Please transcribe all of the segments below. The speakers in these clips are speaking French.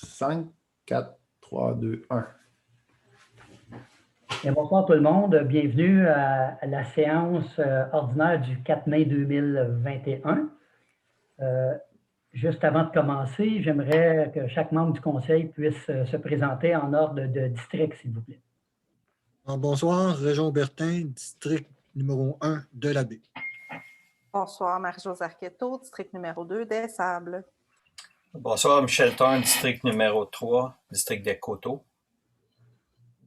5, 4, 3, 2, 1. Et bonsoir tout le monde. Bienvenue à la séance ordinaire du 4 mai 2021. Juste avant de commencer, j'aimerais que chaque membre du conseil puisse se présenter en ordre de district, s'il vous plaît. Bonsoir, Région Bertin, district numéro 1 de la baie. Bonsoir, Marie-Josée Arquetto, district numéro 2 des Sables. Bonsoir, Michel Thorne, district numéro 3, district des Coteaux.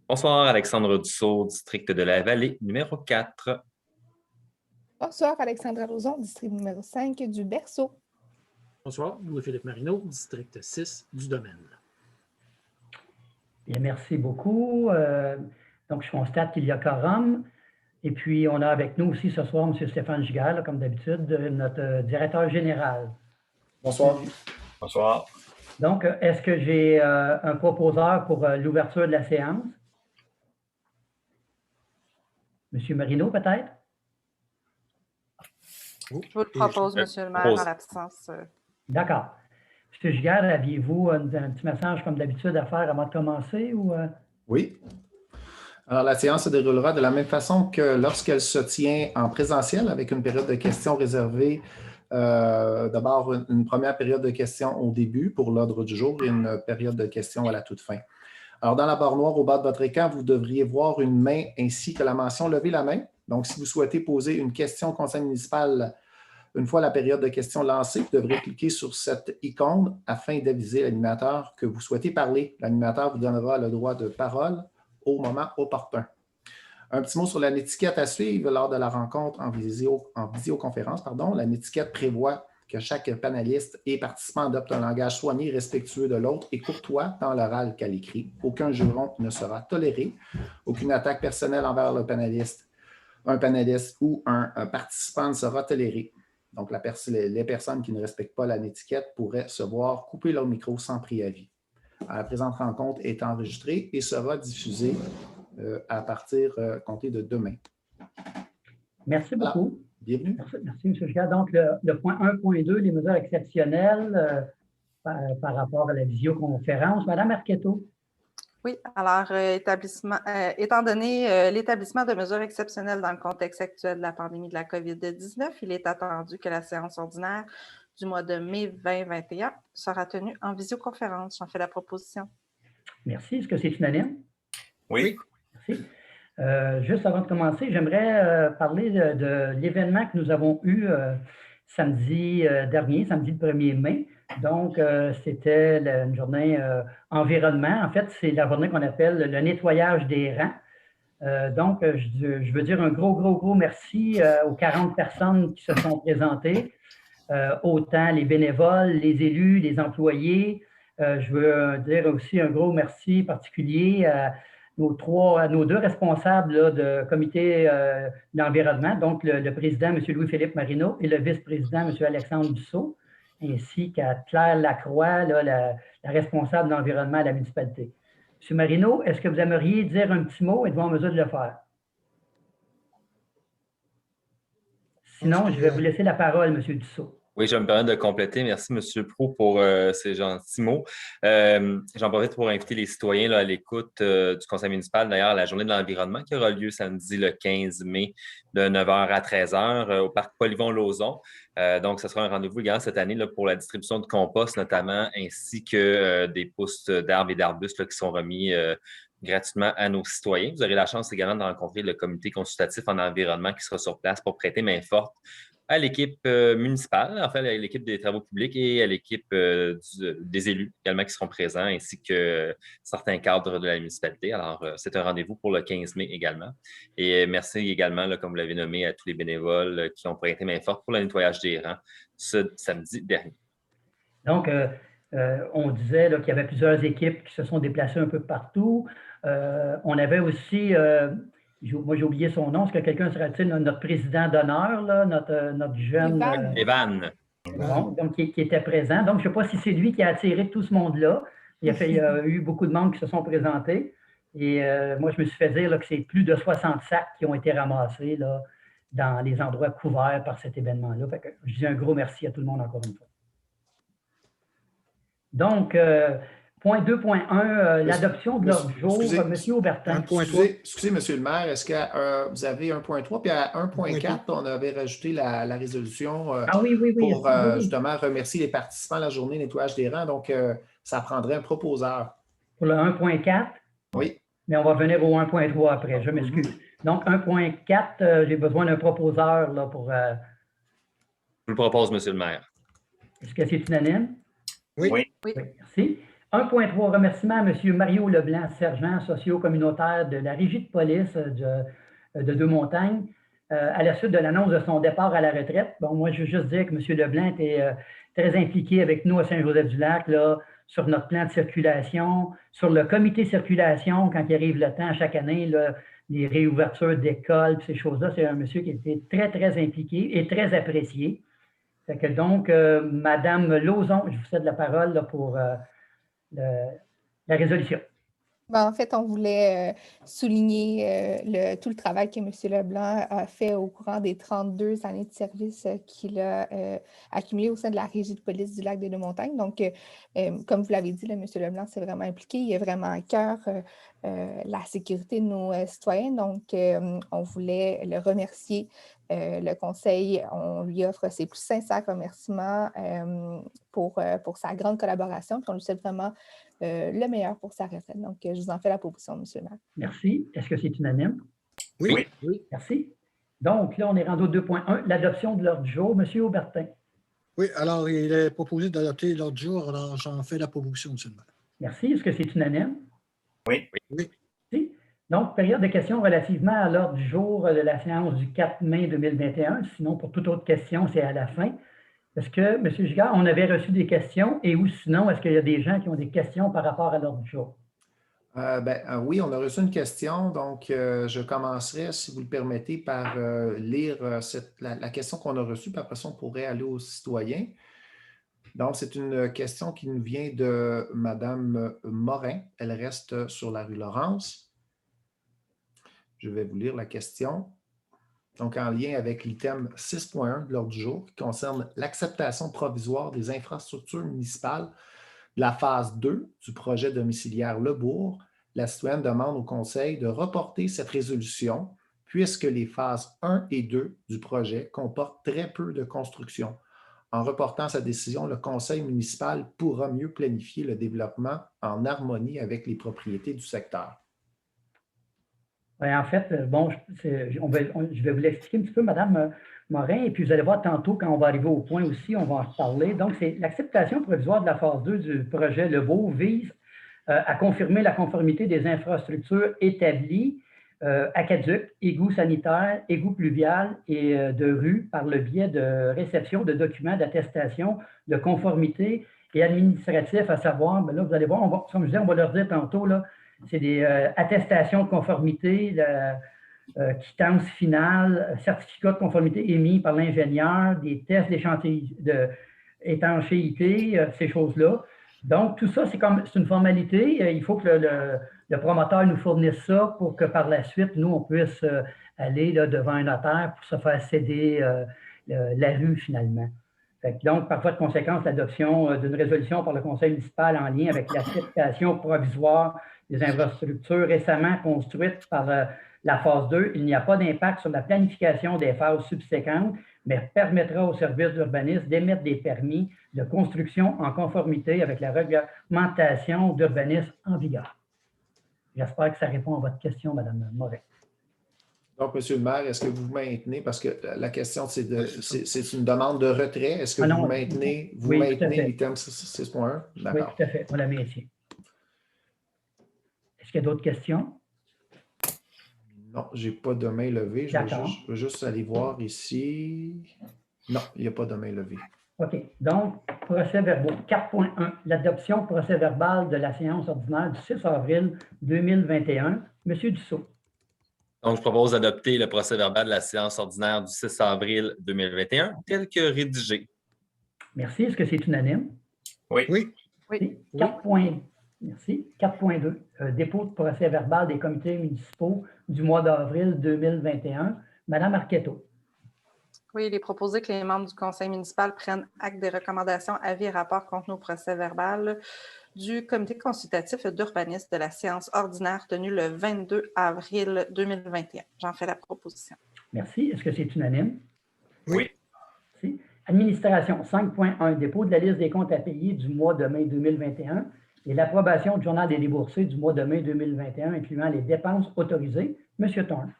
Bonsoir, Alexandre Dussault, district de la Vallée, numéro 4. Bonsoir, Alexandra Lauzon, district numéro 5 du Berceau. Bonsoir, Louis-Philippe Marino, district 6 du Domaine. Bien, merci beaucoup. Donc, je constate qu'il y a quorum. Et puis, on a avec nous aussi ce soir M. Stéphane Giguère, comme d'habitude, notre directeur général. Bonsoir. Bonsoir. Donc, est-ce que j'ai un proposeur pour l'ouverture de la séance? M. Marino, peut-être? Je vous le propose, M. le maire, en l'absence. D'accord. M. Giguère, aviez-vous un petit message, comme d'habitude, à faire avant de commencer? Ou, Oui. Alors, la séance se déroulera de la même façon que lorsqu'elle se tient en présentiel, avec une période de questions réservée. D'abord, une première période de questions au début pour l'ordre du jour et une période de questions à la toute fin. Alors, dans la barre noire au bas de votre écran, vous devriez voir une main ainsi que la mention « Levez la main ». Donc, si vous souhaitez poser une question au conseil municipal une fois la période de questions lancée, vous devrez cliquer sur cette icône afin d'aviser l'animateur que vous souhaitez parler. L'animateur vous donnera le droit de parole au moment opportun. Un petit mot sur la netiquette à suivre lors de la rencontre en visioconférence. La netiquette prévoit que chaque panéliste et participant adopte un langage soigné, respectueux de l'autre et courtois tant à l'oral qu'à l'écrit. Aucun juron ne sera toléré. Aucune attaque personnelle envers le panéliste, un panéliste ou un participant ne sera toléré. Donc, les personnes qui ne respectent pas la netiquette pourraient se voir couper leur micro sans préavis. La présente rencontre est enregistrée et sera diffusée à partir compter de demain. Merci beaucoup. Voilà. Bienvenue. Merci, M. Giguère. Donc, le point 1.2, les mesures exceptionnelles par rapport à la visioconférence. Mme Arquetto. Oui, alors, étant donné l'établissement de mesures exceptionnelles dans le contexte actuel de la pandémie de la COVID-19, il est attendu que la séance ordinaire du mois de mai 2021 sera tenue en visioconférence. J'en fais la proposition. Merci. Est-ce que c'est unanime? Oui. Merci. Juste avant de commencer, j'aimerais parler de l'événement que nous avons eu samedi dernier, samedi le 1er mai. Donc, c'était une journée environnement. En fait, c'est la journée qu'on appelle le nettoyage des rangs. Donc, je veux dire un gros merci aux 40 personnes qui se sont présentées, autant les bénévoles, les élus, les employés. Je veux dire aussi un gros merci particulier à nos deux responsables là, de comité d'environnement, donc le président, M. Louis-Philippe Marino, et le vice-président, M. Alexandre Dussault, ainsi qu'à Claire Lacroix, là, la responsable d'environnement à la municipalité. M. Marino, est-ce que vous aimeriez dire un petit mot? Êtes-vous en mesure de le faire? Sinon, je vais vous laisser la parole, M. Dussault. Oui, je me permets de compléter. Merci, M. Proulx, pour ces gentils mots. J'en profite pour inviter les citoyens là, à l'écoute du conseil municipal, d'ailleurs, à la journée de l'environnement qui aura lieu samedi le 15 mai de 9h à 13h au parc Polyvon-Lauzon. Donc, ce sera un rendez-vous également cette année là, pour la distribution de compost notamment, ainsi que des pousses d'arbres et d'arbustes là, qui sont remis gratuitement à nos citoyens. Vous aurez la chance également de rencontrer le comité consultatif en environnement qui sera sur place pour prêter main forte à l'équipe municipale, en fait, à l'équipe des travaux publics et à l'équipe des élus également qui seront présents, ainsi que certains cadres de la municipalité. Alors, c'est un rendez-vous pour le 15 mai également. Et merci également, là, comme vous l'avez nommé, à tous les bénévoles qui ont prêté main forte pour le nettoyage des rangs ce samedi dernier. Donc, on disait qu'il y avait plusieurs équipes qui se sont déplacées un peu partout. On avait aussi... moi, j'ai oublié son nom. Est-ce que quelqu'un sera-t-il notre président d'honneur, notre jeune... Evan. Bon, donc, qui était présent. Donc, je ne sais pas si c'est lui qui a attiré tout ce monde-là. Il y a eu beaucoup de monde qui se sont présentés. Et moi, je me suis fait dire là, que c'est plus de 60 sacs qui ont été ramassés là, dans les endroits couverts par cet événement-là. Fait que je dis un gros merci à tout le monde encore une fois. Donc, Point 2.1, l'adoption de l'ordre du jour. Excusez. Monsieur Aubertin. 1.3. Excusez, Monsieur le maire, est-ce que vous avez 1.3, puis à 1.4, on avait rajouté la résolution Ah oui, oui, oui. pour oui. justement remercier les participants à la journée nettoyage des rangs. Donc, ça prendrait un proposeur. Pour le 1.4? Oui. Mais on va venir au 1.3 après, je m'excuse. Donc, 1.4, j'ai besoin d'un proposeur là, pour... Je vous le propose, Monsieur le maire. Est-ce que c'est unanime? Oui. Oui. Oui, merci. 1.3, remerciement à M. Mario Leblanc, sergent socio-communautaire de la Régie de police de Deux-Montagnes, à la suite de l'annonce de son départ à la retraite. Bon, moi, je veux juste dire que M. Leblanc était très impliqué avec nous à Saint-Joseph-du-Lac, là, sur notre plan de circulation, sur le comité circulation, quand il arrive le temps, chaque année, là, les réouvertures d'écoles, ces choses-là. C'est un monsieur qui était très, très impliqué et très apprécié. Fait que donc, Mme Lauzon, je vous cède la parole là, pour la résolution. En fait, on voulait souligner tout le travail que M. Leblanc a fait au courant des 32 années de service qu'il a accumulé au sein de la Régie de police du lac des Deux-Montagnes. Donc, comme vous l'avez dit, là, M. Leblanc s'est vraiment impliqué. Il a vraiment à cœur la sécurité de nos citoyens. Donc, on voulait le remercier. Le Conseil, on lui offre ses plus sincères remerciements pour sa grande collaboration. Puis on lui souhaite vraiment le meilleur pour sa retraite. Donc, je vous en fais la proposition, M. le maire. Merci. Est-ce que c'est unanime? Oui. Merci. Donc, là, on est rendu au 2.1, l'adoption de l'ordre du jour. M. Aubertin. Oui, alors il est proposé d'adopter l'ordre du jour, alors j'en fais la proposition, M. le maire. Merci. Est-ce que c'est unanime? Oui. Oui. Merci. Donc, période de questions relativement à l'ordre du jour de la séance du 4 mai 2021. Sinon, pour toute autre question, c'est à la fin. Est-ce que, M. Gigard, on avait reçu des questions et ou sinon, est-ce qu'il y a des gens qui ont des questions par rapport à l'ordre du jour? Oui, on a reçu une question. Donc, je commencerai, si vous le permettez, par lire la question qu'on a reçue. Puis après ça, on pourrait aller aux citoyens. Donc, c'est une question qui nous vient de Mme Morin. Elle reste sur la rue Laurence. Je vais vous lire la question. Donc, en lien avec l'item 6.1 de l'ordre du jour, qui concerne l'acceptation provisoire des infrastructures municipales de la phase 2 du projet domiciliaire Le Bourg, la citoyenne demande au Conseil de reporter cette résolution puisque les phases 1 et 2 du projet comportent très peu de construction. En reportant sa décision, le Conseil municipal pourra mieux planifier le développement en harmonie avec les propriétés du secteur. En fait, bon, je vais vous l'expliquer un petit peu, Mme Morin, et puis vous allez voir tantôt, quand on va arriver au point aussi, on va en reparler. Donc, c'est l'acceptation provisoire de la phase 2 du projet Le Bourg vise à confirmer la conformité des infrastructures établies, aqueducs, égouts sanitaires, égouts pluviales et de rues par le biais de réception de documents d'attestation de conformité et administratifs, à savoir, bien là, vous allez voir, comme je disais, on va leur dire tantôt, là, c'est des attestations de conformité, quittance finale, certificat de conformité émis par l'ingénieur, des tests d'étanchéité, ces choses-là. Donc, tout ça, c'est une formalité. Il faut que le promoteur nous fournisse ça pour que par la suite, nous, on puisse aller là, devant un notaire pour se faire céder la rue finalement. Donc, par voie de conséquence, l'adoption d'une résolution par le Conseil municipal en lien avec l'acceptation provisoire des infrastructures récemment construites par la phase 2, il n'y a pas d'impact sur la planification des phases subséquentes, mais permettra au service d'urbanisme d'émettre des permis de construction en conformité avec la réglementation d'urbanisme en vigueur. J'espère que ça répond à votre question, Mme Morin. Donc, M. le maire, est-ce que vous maintenez, parce que la question, c'est une demande de retrait, est-ce que vous maintenez l'item 6.1? Oui, tout à fait, on la maintient. Est-ce qu'il y a d'autres questions? Non, je n'ai pas de main levée. Je veux juste aller voir ici. Non, il n'y a pas de main levée. OK. Donc, procès-verbaux. 4.1. L'adoption procès-verbal de la séance ordinaire du 6 avril 2021. Monsieur Dussault. Donc, je propose d'adopter le procès-verbal de la séance ordinaire du 6 avril 2021 tel que rédigé. Merci. Est-ce que c'est unanime? Oui. Oui. 4.2. Merci. 4.2. Dépôt de procès-verbal des comités municipaux du mois d'avril 2021. Madame Arquetto. Oui, il est proposé que les membres du conseil municipal prennent acte des recommandations, avis et rapports contenus au procès-verbal du comité consultatif d'urbanisme de la séance ordinaire tenue le 22 avril 2021. J'en fais la proposition. Merci. Est-ce que c'est unanime? Oui. Merci. Administration 5.1, dépôt de la liste des comptes à payer du mois de mai 2021 et l'approbation du journal des déboursés du mois de mai 2021, incluant les dépenses autorisées. Monsieur Thorne.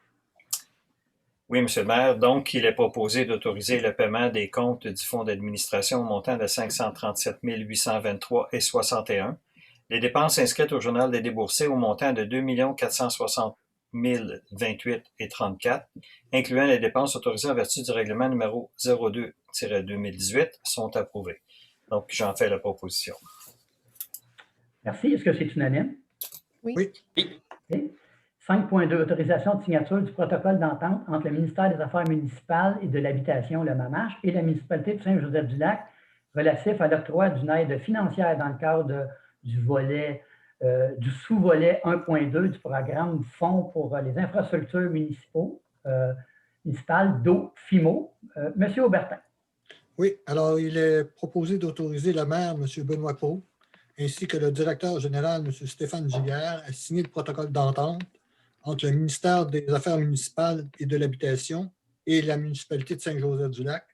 Oui, Monsieur le maire. Donc, il est proposé d'autoriser le paiement des comptes du fonds d'administration au montant de 537 823,61. Les dépenses inscrites au journal des déboursés au montant de 2 460 028,34, incluant les dépenses autorisées en vertu du règlement numéro 02-2018, sont approuvées. Donc, j'en fais la proposition. Merci. Est-ce que c'est unanime? Oui. Okay. 5.2, autorisation de signature du protocole d'entente entre le ministère des Affaires municipales et de l'Habitation, le MAMACH, et la municipalité de Saint-Joseph-du-Lac relatif à l'octroi d'une aide financière dans le cadre du sous-volet 1.2 du programme Fonds pour les infrastructures municipales d'eau FIMO. Monsieur Aubertin. Oui, alors il est proposé d'autoriser le maire, M. Benoît Proulx, ainsi que le directeur général, M. Stéphane Giguère, à signer le protocole d'entente entre le ministère des Affaires municipales et de l'Habitation et la municipalité de Saint-Joseph-du-Lac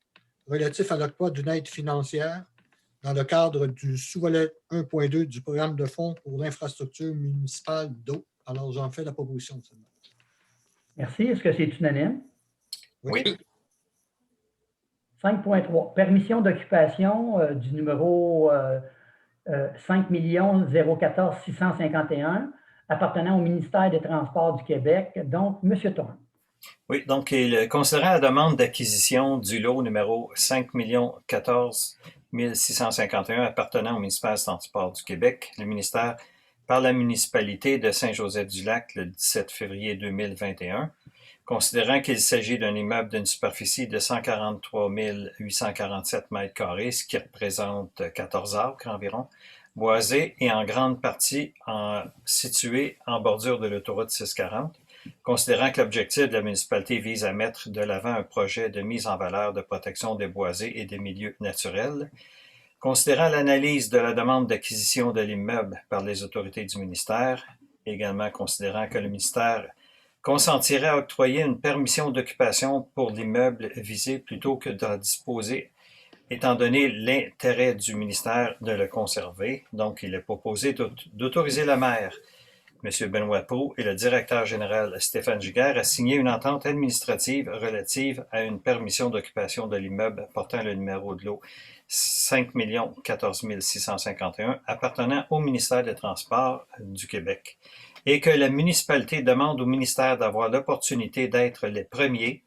relatif à l'octroi d'une aide financière dans le cadre du sous-volet 1.2 du programme de fonds pour l'infrastructure municipale d'eau. Alors, j'en fais la proposition. Merci. Est-ce que c'est unanime? Oui. 5.3, permission d'occupation du numéro 5 014 651 appartenant au ministère des Transports du Québec. Donc, M. Thorne. Oui, donc, considérant la demande d'acquisition du lot numéro 5 014 651 appartenant au ministère des Transports du Québec, le ministère, par la municipalité de Saint-Joseph-du-Lac le 17 février 2021, considérant qu'il s'agit d'un immeuble d'une superficie de 143 847 m², ce qui représente 14 acres environ, boisé et en grande partie situé en bordure de l'autoroute 640, considérant que l'objectif de la municipalité vise à mettre de l'avant un projet de mise en valeur de protection des boisés et des milieux naturels, considérant l'analyse de la demande d'acquisition de l'immeuble par les autorités du ministère, également considérant que le ministère consentirait à octroyer une permission d'occupation pour l'immeuble visé plutôt que d'en disposer, étant donné l'intérêt du ministère de le conserver. Donc, il est proposé d'autoriser le maire, M. Benoît Proulx, et le directeur général Stéphane Giguère à signer une entente administrative relative à une permission d'occupation de l'immeuble portant le numéro de lot 5 014 651 appartenant au ministère des Transports du Québec, et que la municipalité demande au ministère d'avoir l'opportunité d'être les premiers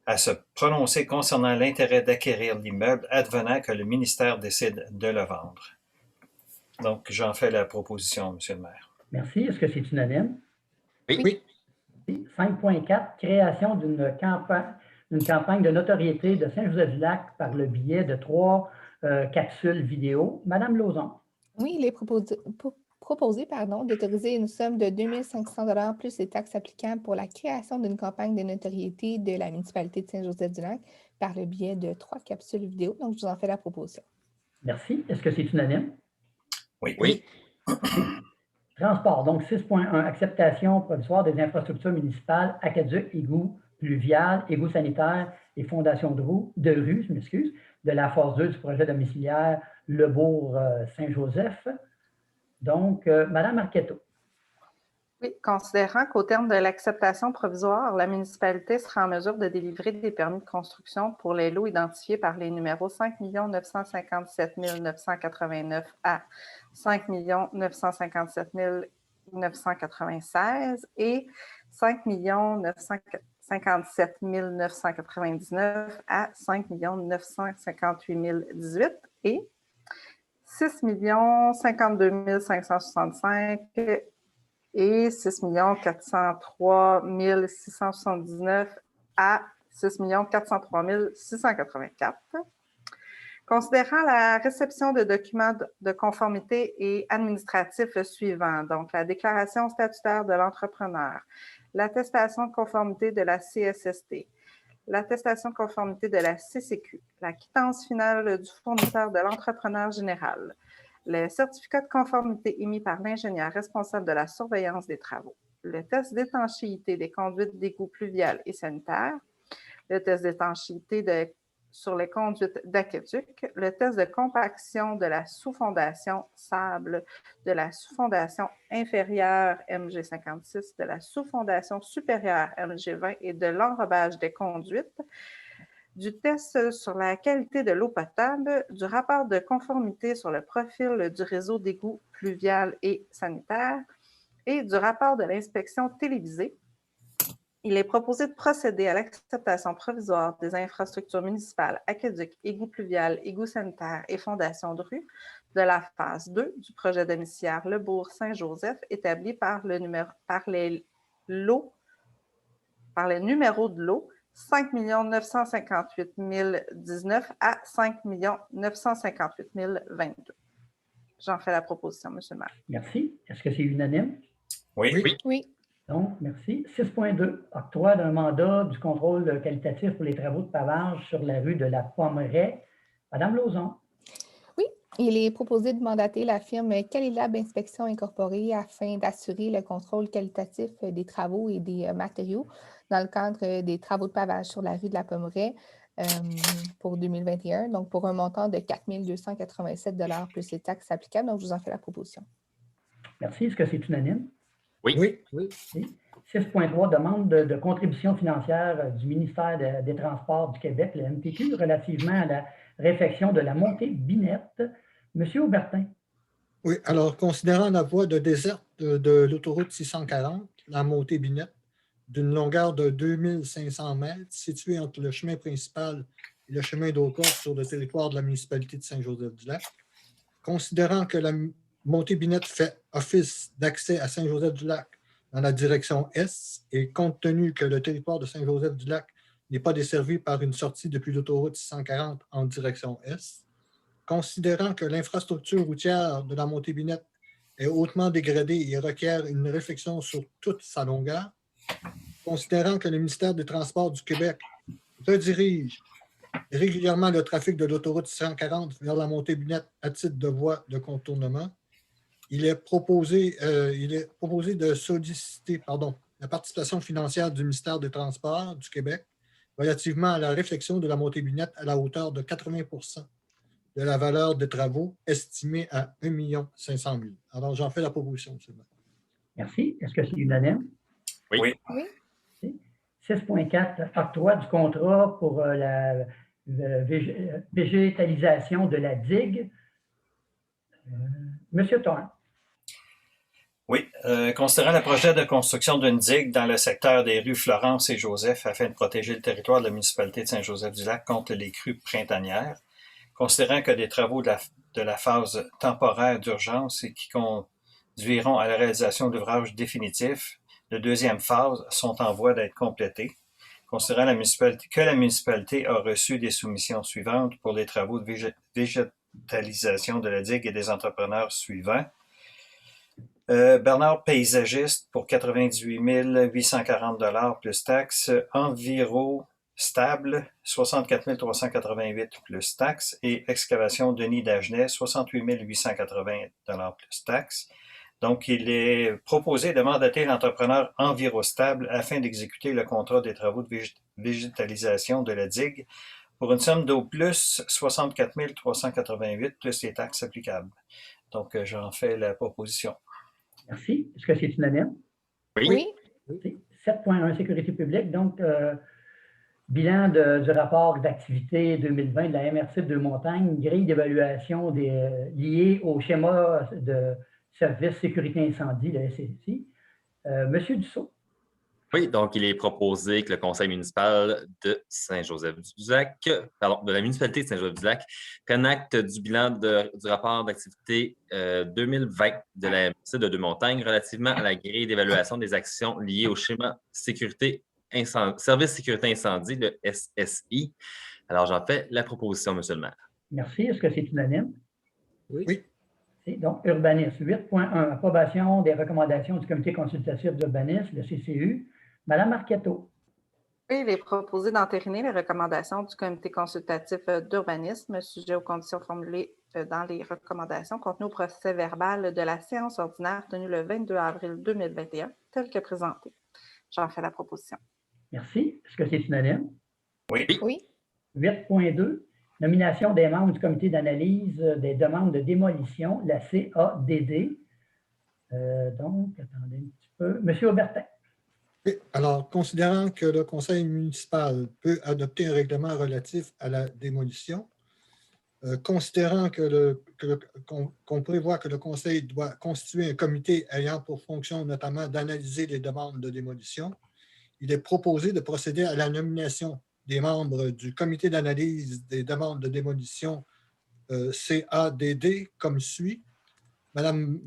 à se prononcer concernant l'intérêt d'acquérir l'immeuble advenant que le ministère décide de le vendre. Donc, j'en fais la proposition, M. le maire. Merci. Est-ce que c'est unanime? Oui. 5.4, création d'une campagne de notoriété de Saint-Joseph-du-Lac par le biais de 3 capsules vidéo. Madame Lauzon. Oui, il est proposé d'autoriser une somme de 2 500 $ plus les taxes applicables pour la création d'une campagne de notoriété de la municipalité de Saint-Joseph-du-Lac par le biais de 3 capsules vidéo. Donc, je vous en fais la proposition. Merci. Est-ce que c'est unanime? Oui. Transport, donc 6.1, acceptation provisoire des infrastructures municipales, aqueducs, égouts, pluviales, égouts sanitaires et fondations de rue, de la phase 2 du projet domiciliaire Le Bourg-Saint-Joseph. Donc, Mme Marchetto. Oui, considérant qu'au terme de l'acceptation provisoire, la municipalité sera en mesure de délivrer des permis de construction pour les lots identifiés par les numéros 5 957 989 à 5 957 996 et 5 957 999 à 5 958 018 et 6 052 565 et 6 403 679 à 6 403 684. Considérant la réception de documents de conformité et administratifs suivants, donc la déclaration statutaire de l'entrepreneur, l'attestation de conformité de la CSST, l'attestation de conformité de la CCQ, la quittance finale du fournisseur de l'entrepreneur général, le certificat de conformité émis par l'ingénieur responsable de la surveillance des travaux, le test d'étanchéité des conduites d'égouts pluviales et sanitaires, le test d'étanchéité sur les conduites d'aqueduc, le test de compaction de la sous-fondation sable, de la sous-fondation inférieure MG56, de la sous-fondation supérieure MG20 et de l'enrobage des conduites, du test sur la qualité de l'eau potable, du rapport de conformité sur le profil du réseau d'égouts pluvial et sanitaire et du rapport de l'inspection télévisée. Il est proposé de procéder à l'acceptation provisoire des infrastructures municipales, aqueducs, égouts pluviales, égouts sanitaires et fondations de rue de la phase 2 du projet domiciliaire Le Bourg-Saint-Joseph établi par les numéros de lot 5 958 019 à 5 958 022. J'en fais la proposition, M. le maire. Merci. Est-ce que c'est unanime? Oui. Oui. Donc, merci. 6.2, octroi d'un mandat du contrôle qualitatif pour les travaux de pavage sur la rue de la Pommeraie. Madame Lauzon. Oui, il est proposé de mandater la firme Calilab Inspection Incorporée afin d'assurer le contrôle qualitatif des travaux et des matériaux dans le cadre des travaux de pavage sur la rue de la Pommeraie pour 2021, donc pour un montant de 4 287 $ plus les taxes applicables. Donc, je vous en fais la proposition. Merci. Est-ce que c'est unanime? Oui. Oui. 6.3, demande de contribution financière du ministère des Transports du Québec, le MTQ, relativement à la réfection de la montée Binette. Monsieur Aubertin. Oui, alors, considérant la voie de desserte de l'autoroute 640, la montée Binette, d'une longueur de 2500 mètres, située entre le chemin principal et le chemin d'eau courte sur le territoire de la municipalité de Saint-Joseph-du-Lac, considérant que la montée Binette fait office d'accès à Saint-Joseph-du-Lac dans la direction Est et compte tenu que le territoire de Saint-Joseph-du-Lac n'est pas desservi par une sortie depuis l'autoroute 640 en direction Est, considérant que l'infrastructure routière de la montée Binette est hautement dégradée et requiert une réflexion sur toute sa longueur, considérant que le ministère des Transports du Québec redirige régulièrement le trafic de l'autoroute 640 vers la montée Binette à titre de voie de contournement, il est proposé de solliciter la participation financière du ministère des Transports du Québec relativement à la réflexion de la montée Binette à la hauteur de 80 % de la valeur des travaux estimée à 1 500 000 $. Alors, j'en fais la proposition, M. le maire. Merci. Est-ce que c'est unanime? Oui. 6.4, octroi du contrat pour la végétalisation de la digue. Monsieur Thorne. Oui. Considérant le projet de construction d'une digue dans le secteur des rues Florence et Joseph afin de protéger le territoire de la municipalité de Saint-Joseph-du-Lac contre les crues printanières, considérant que des travaux de la phase temporaire d'urgence et qui conduiront à la réalisation d'ouvrages définitifs de deuxième phase sont en voie d'être complétés, considérant que la municipalité a reçu des soumissions suivantes pour les travaux de végétalisation de la digue et des entrepreneurs suivants. Bernard Paysagiste pour 98 840 $ plus taxes, Enviro Stable 64 388 plus taxes et Excavation Denis Dagenet 68 880 $ plus taxes. Donc, il est proposé de mandater l'entrepreneur Envirostable afin d'exécuter le contrat des travaux de végétalisation de la digue pour une somme d'au plus 64 388 plus les taxes applicables. Donc, j'en fais la proposition. Merci. Est-ce que c'est unanime? Oui. 7.1, sécurité publique. Donc, bilan du rapport d'activité 2020 de la MRC de Deux-Montagnes, grille d'évaluation liée au schéma de service sécurité incendie, le SSI. Monsieur Dussault. Oui, donc il est proposé que le conseil municipal de Saint-Joseph-du-Lac, de la municipalité de Saint-Joseph-du-Lac, prenne acte du bilan du rapport d'activité 2020 de la MRC de Deux-Montagnes relativement à la grille d'évaluation des actions liées au schéma service sécurité incendie, le SSI. Alors, j'en fais la proposition, M. le maire. Merci. Est-ce que c'est unanime? Oui. Donc, urbanisme. 8.1, approbation des recommandations du comité consultatif d'urbanisme, le CCU. Madame Marchetto. Oui, il est proposé d'entériner les recommandations du comité consultatif d'urbanisme sujet aux conditions formulées dans les recommandations contenues au procès verbal de la séance ordinaire tenue le 22 avril 2021, telle que présentée. J'en fais la proposition. Merci. Est-ce que c'est unanime? Oui. Oui. 8.2, nomination des membres du comité d'analyse des demandes de démolition, la CADD. Donc, attendez un petit peu. Monsieur Aubertin. Oui. Alors, considérant que le conseil municipal peut adopter un règlement relatif à la démolition, considérant qu'on prévoit que le conseil doit constituer un comité ayant pour fonction notamment d'analyser les demandes de démolition, il est proposé de procéder à la nomination des membres du comité d'analyse des demandes de démolition CADD comme suit. Madame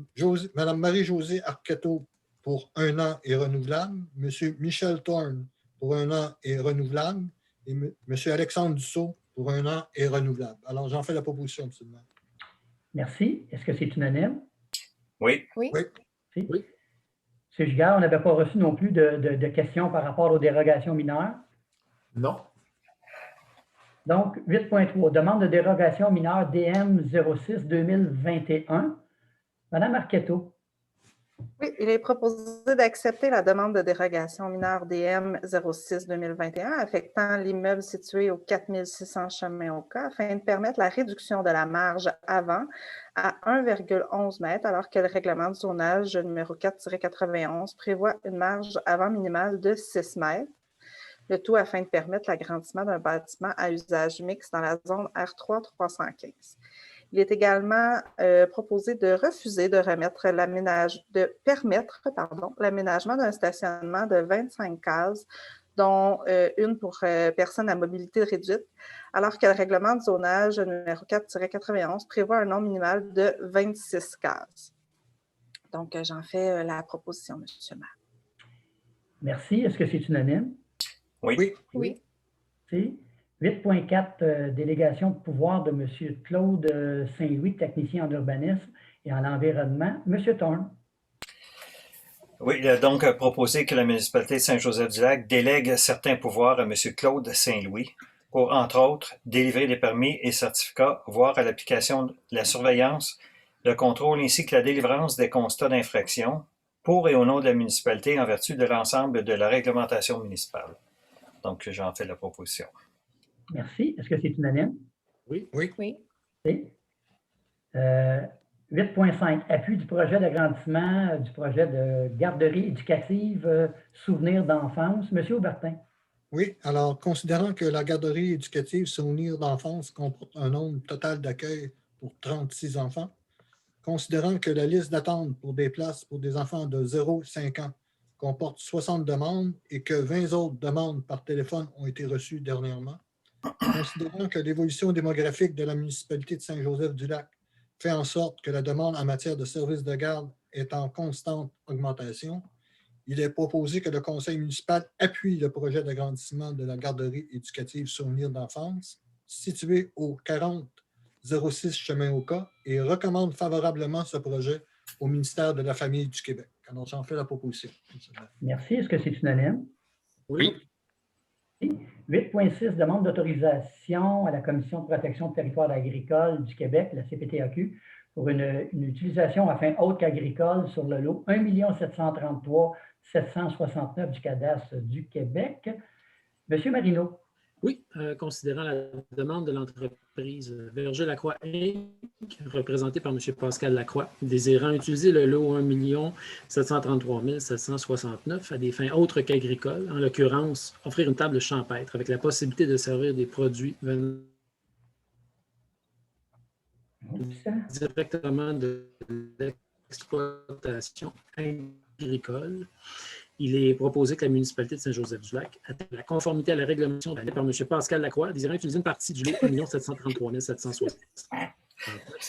Marie-Josée Arquetteau pour 1 an et renouvelable, Monsieur Michel Thorne pour 1 an et renouvelable, et Monsieur Alexandre Dussault pour 1 an et renouvelable. Alors, j'en fais la proposition, M. le maire. Merci. Est-ce que c'est unanime? Oui. Oui. Oui. Si. Oui. M. Giguère, on n'avait pas reçu non plus de questions par rapport aux dérogations mineures. Non. Donc, 8.3, demande de dérogation mineure DM 06-2021. Madame Arquetteau. Oui, il est proposé d'accepter la demande de dérogation mineure DM 06-2021 affectant l'immeuble situé au 4600 chemin au cas afin de permettre la réduction de la marge avant à 1,11 m alors que le règlement de zonage numéro 4-91 prévoit une marge avant minimale de 6 m. Le tout afin de permettre l'agrandissement d'un bâtiment à usage mixte dans la zone R3 315. Il est également proposé de refuser de permettre l'aménagement d'un stationnement de 25 cases, dont une pour personnes à mobilité réduite, alors que le règlement de zonage numéro 4-91 prévoit un nombre minimal de 26 cases. Donc, j'en fais la proposition, M. le maire. Merci. Est-ce que c'est unanime? Oui. Oui. Oui. Si. 8.4, délégation de pouvoir de M. Claude Saint-Louis, technicien en urbanisme et en environnement. M. Thorne. Oui, il a donc proposé que la municipalité de Saint-Joseph-du-Lac délègue certains pouvoirs à M. Claude Saint-Louis pour, entre autres, délivrer des permis et certificats, voire à l'application de la surveillance, le contrôle ainsi que la délivrance des constats d'infraction pour et au nom de la municipalité en vertu de l'ensemble de la réglementation municipale. Donc, j'en fais la proposition. Merci. Est-ce que c'est unanime? Oui. Oui. Oui. 8.5, appui du projet d'agrandissement du projet de garderie éducative Souvenirs d'enfance. Monsieur Aubertin. Oui. Alors, considérant que la garderie éducative Souvenirs d'enfance comporte un nombre total d'accueil pour 36 enfants, considérant que la liste d'attente pour des places pour des enfants de 0-5 ans comporte 60 demandes et que 20 autres demandes par téléphone ont été reçues dernièrement, considérant que l'évolution démographique de la municipalité de Saint-Joseph-du-Lac fait en sorte que la demande en matière de services de garde est en constante augmentation, il est proposé que le conseil municipal appuie le projet d'agrandissement de la garderie éducative Souvenirs d'enfance située au 40-06 chemin au cas et recommande favorablement ce projet au ministère de la Famille du Québec. Alors, j'en fais la proposition. Merci. Est-ce que c'est unanime? Oui. 8.6, demande d'autorisation à la Commission de protection de territoire agricole du Québec, la CPTAQ, pour une utilisation à fin haute qu'agricole sur le lot 1 733 769 du cadastre du Québec. Monsieur Marino. Oui, considérant la demande de l'entreprise Verger Lacroix Inc., représentée par M. Pascal Lacroix, désirant utiliser le lot 1 733 769 à des fins autres qu'agricoles, en l'occurrence, offrir une table champêtre avec la possibilité de servir des produits venant directement de l'exploitation agricole. Il est proposé que la municipalité de Saint-Joseph-du-Lac atteigne la conformité à la réglementation par M. Pascal Lacroix, désirant utiliser une partie du lot 1 733 760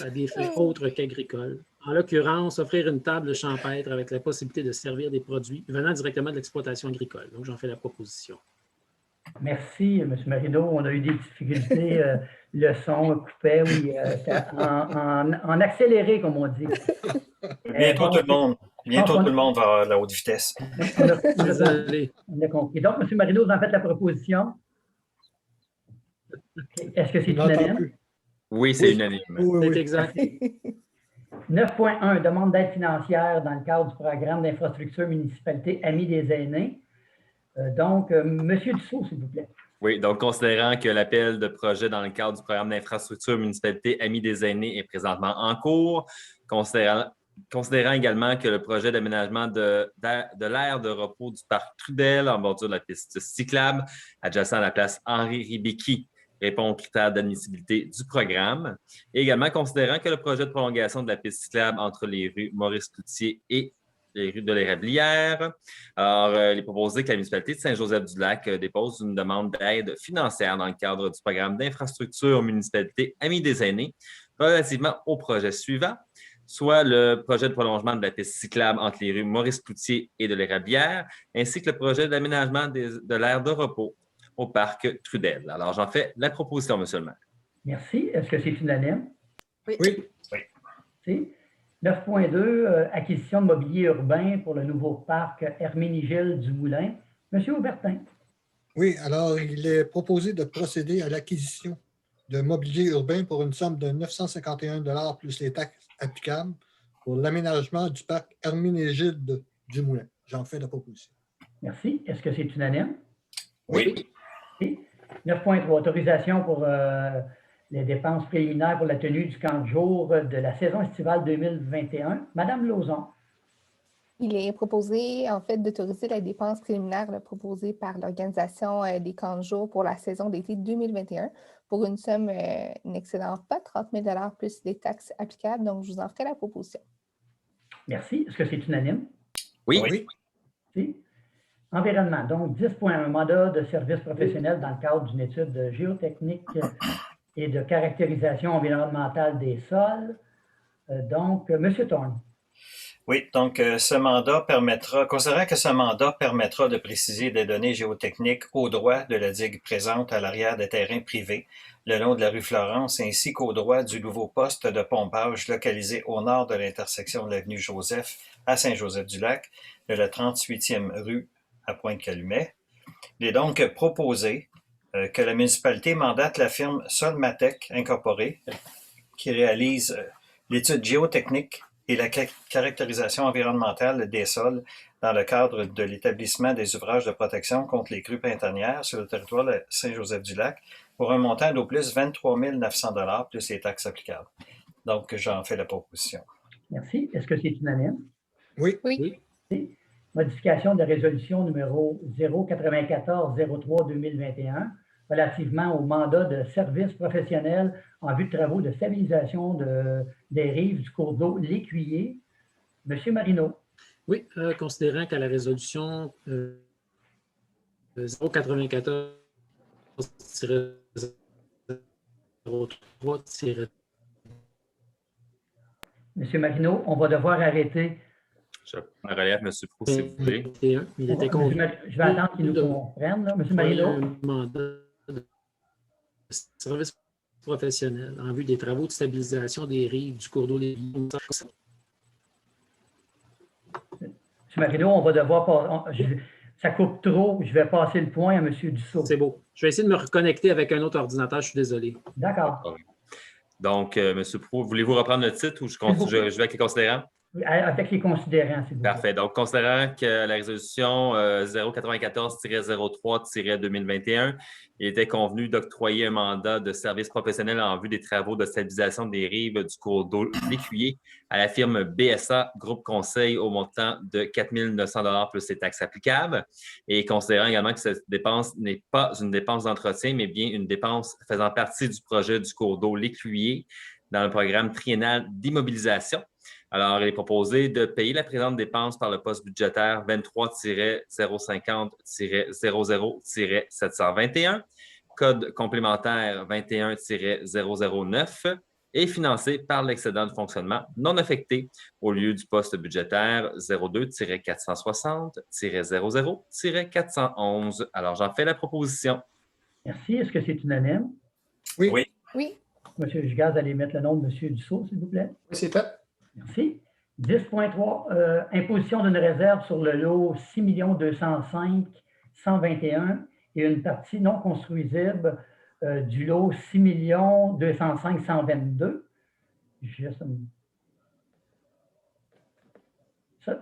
à des fins autres qu'agricoles. En l'occurrence, offrir une table champêtre avec la possibilité de servir des produits venant directement de l'exploitation agricole. Donc, j'en fais la proposition. Merci, M. Marino. On a eu des difficultés. Le son coupait, oui, en accéléré, comme on dit. Bientôt, tout le monde va avoir la haute vitesse. On a compris. Donc, M. Marino, vous en faites la proposition. Est-ce que c'est unanime? Oui, c'est Oui. unanime. Oui, C'est oui. exact. 9.1, demande d'aide financière dans le cadre du programme d'infrastructure municipalité Amis des aînés. Monsieur Dussault, s'il vous plaît. Oui, donc considérant que l'appel de projet dans le cadre du programme d'infrastructure municipalité Amis des aînés est présentement en cours, considérant également que le projet d'aménagement de l'aire de repos du parc Trudel en bordure de la piste cyclable adjacent à la place Henri Ribéqui répond aux critères d'admissibilité du programme, et également considérant que le projet de prolongation de la piste cyclable entre les rues Maurice-Cloutier et les rues de l'Érablière. Alors, il est proposé que la municipalité de Saint-Joseph-du-Lac dépose une demande d'aide financière dans le cadre du programme d'infrastructure municipalité Amis des aînés relativement au projet suivant, soit le projet de prolongement de la piste cyclable entre les rues Maurice-Cloutier et de l'Érablière, ainsi que le projet d'aménagement de l'aire de repos au parc Trudel. Alors, j'en fais la proposition, monsieur le maire. Merci. Est-ce que c'est unanime? Oui. Merci. 9.2, acquisition de mobilier urbain pour le nouveau parc Herménigil du Moulin. Monsieur Aubertin. Oui, alors il est proposé de procéder à l'acquisition de mobilier urbain pour une somme de 951 $ plus les taxes applicables pour l'aménagement du parc Herménégilde du Moulin. J'en fais la proposition. Merci. Est-ce que c'est unanime? Oui. 9.3, autorisation pour les dépenses préliminaires pour la tenue du camp de jour de la saison estivale 2021. Madame Lauzon. Il est proposé, en fait, d'autoriser la dépense préliminaire proposée par l'organisation des camps de jour pour la saison d'été 2021 pour une somme n'excédant pas 30 000 $ plus les taxes applicables. Donc, je vous en ferai la proposition. Merci. Est-ce que c'est unanime? Oui. Merci. Environnement. Donc, 10.1, mandat de service professionnel dans le cadre d'une étude de géotechnique et de caractérisation environnementale des sols. M. Thorne. Oui, donc ce mandat permettra, considérant que ce mandat permettra de préciser des données géotechniques au droit de la digue présente à l'arrière des terrains privés, le long de la rue Florence, ainsi qu'au droit du nouveau poste de pompage localisé au nord de l'intersection de l'avenue Joseph à Saint-Joseph-du-Lac, de la 38e rue à Pointe-Calumet. Il est donc proposé que la municipalité mandate la firme Solmatec Incorporée qui réalise l'étude géotechnique et la caractérisation environnementale des sols dans le cadre de l'établissement des ouvrages de protection contre les crues printanières sur le territoire de Saint-Joseph-du-Lac pour un montant d'au plus 23 900 $ plus les taxes applicables. Donc, j'en fais la proposition. Merci. Est-ce que c'est unanime? Oui. Modification de la résolution numéro 094-03-2021 relativement au mandat de service professionnel en vue de travaux de stabilisation des rives du cours d'eau L'Écuyer. Monsieur Marino. Oui, considérant qu'à la résolution 094-03- Monsieur Marino, on va devoir arrêter. Je prends la relève, M. Proulx, s'il vous plaît. Il était convenu. Je vais attendre qu'il nous comprenne. M. Marino. Un mandat de service professionnel en vue des travaux de stabilisation des rives du cours d'eau. M. Marino, on va devoir... Ça coupe trop. Je vais passer le point à M. Dussault. C'est beau. Je vais essayer de me reconnecter avec un autre ordinateur. Je suis désolé. D'accord. Donc, M. Proulx, voulez-vous reprendre le titre ou je vais avec les considérants? Avec les considérants, s'il vous plaît. Parfait. Donc, considérant que la résolution 094-03-2021, il était convenu d'octroyer un mandat de service professionnel en vue des travaux de stabilisation des rives du cours d'eau L'Écuyer à la firme BSA Groupe Conseil au montant de 4 900 $ plus les taxes applicables. Et considérant également que cette dépense n'est pas une dépense d'entretien, mais bien une dépense faisant partie du projet du cours d'eau L'Écuyer dans le programme triennal d'immobilisation. Alors, il est proposé de payer la présente dépense par le poste budgétaire 23-050-00-721, code complémentaire 21-009 et financé par l'excédent de fonctionnement non affecté au lieu du poste budgétaire 02-460-00-411. Alors, j'en fais la proposition. Merci. Est-ce que c'est unanime? Oui. Monsieur Gigaz, allez mettre le nom de M. Dussault, s'il vous plaît. Oui, c'est fait. Merci. 10.3, imposition d'une réserve sur le lot 6 205 121 et une partie non construisible du lot 6 205 122. Juste